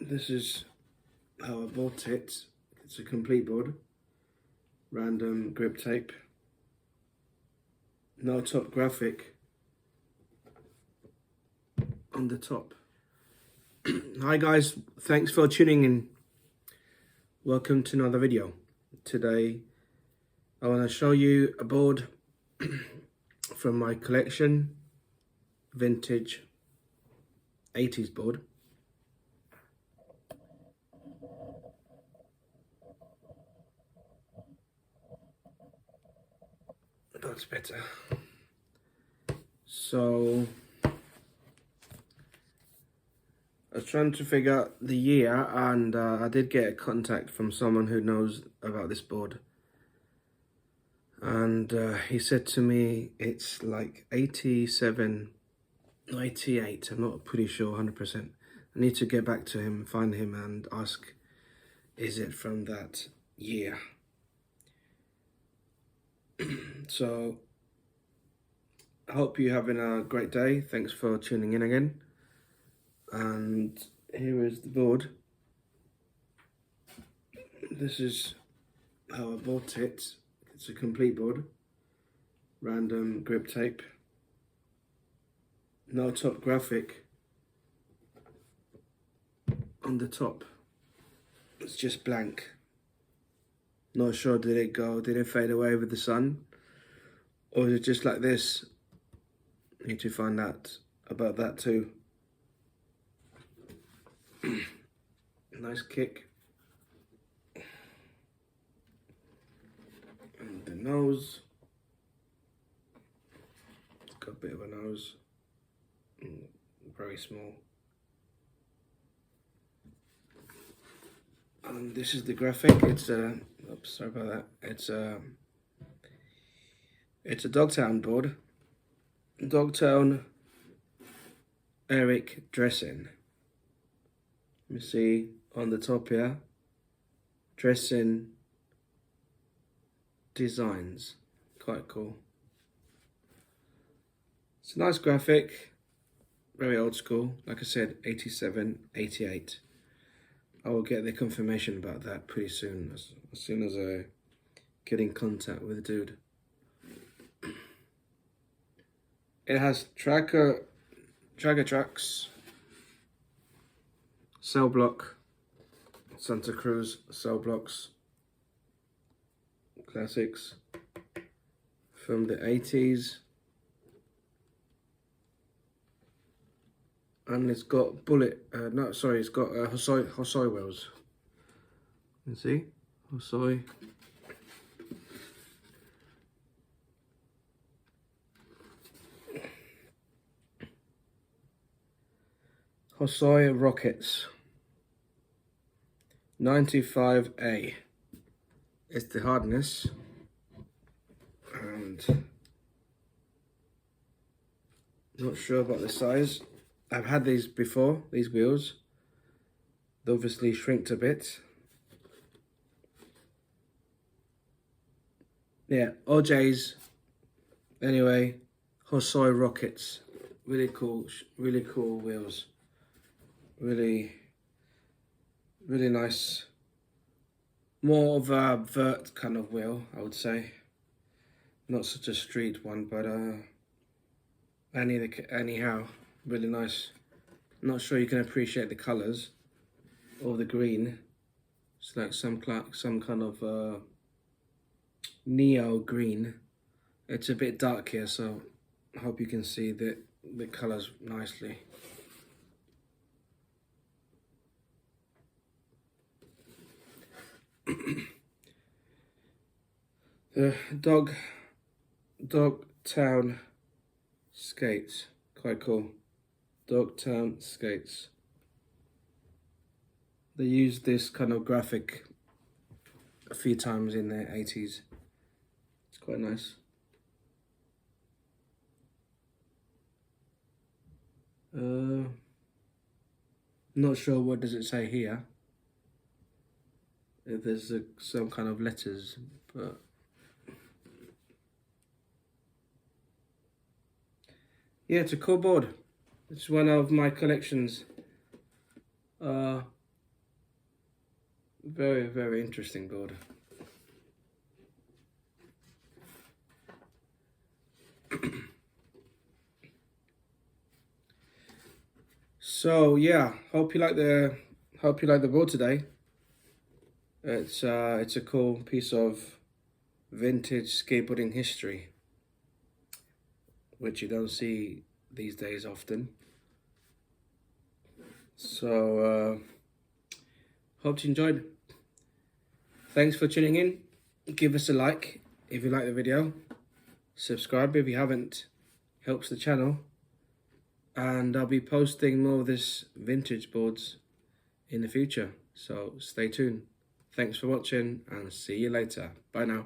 This is how I bought it. It's a complete board, random grip tape, no top graphic on the top. Hi guys, thanks for tuning in. Welcome to another video. Today I want to show you a board from my collection, vintage 80s board. That's better. So I was trying to figure out the year, and I did get a contact from someone who knows about this board, and he said to me it's like 87, 98. I'm not pretty sure 100%. I need to get back to him, find him and ask, is it from that year? So I hope you're having a great day. Thanks for tuning in again. And here is the board. This is how I bought it. It's a complete board, random grip tape, no top graphic on the top. It's just blank. Not sure, did it fade away with the sun? Or is it just like this? Need to find out about that too. Nice kick. And the nose. It's got a bit of a nose. Very small. And this is the graphic. It's a, oops, sorry about that. It's a Dogtown board. Dogtown Eric dressing. You see on the top here, dressing designs. Quite cool. It's a nice graphic, very old school. Like I said, 87, 88. I will get the confirmation about that pretty soon, as soon as I get in contact with the dude. It has tracker tracks, cell block, Santa Cruz cell blocks, classics from the 80s. And it's got it's got Hosoi wheels. You can see, Hosoi. Hosoi rockets. 95A is the hardness, and not sure about the size. I've had these before, these wheels. They obviously shrinked a bit. Yeah, OJ's. Anyway, Hosoi rockets. Really cool wheels. Really nice. More of a vert kind of wheel, I would say. Not such a street one, but anyhow, really nice. Not sure you can appreciate the colors or the green. It's like some kind of neo green. It's a bit dark here, so I hope you can see the colors nicely. The Dogtown skates, quite cool. Dogtown skates. They used this kind of graphic a few times in the 80s. It's quite nice. Not sure what does it say here. If there's some kind of letters, but yeah, it's a cool board. It's one of my collections. Very, very interesting board. So yeah, hope you like the board today. It's a cool piece of vintage skateboarding history, which you don't see these days often. So hope you enjoyed. Thanks for tuning in. Give us a like if you like the video. Subscribe if you haven't. Helps the channel. And I'll be posting more of this vintage boards in the future. So stay tuned. Thanks for watching and see you later. Bye now.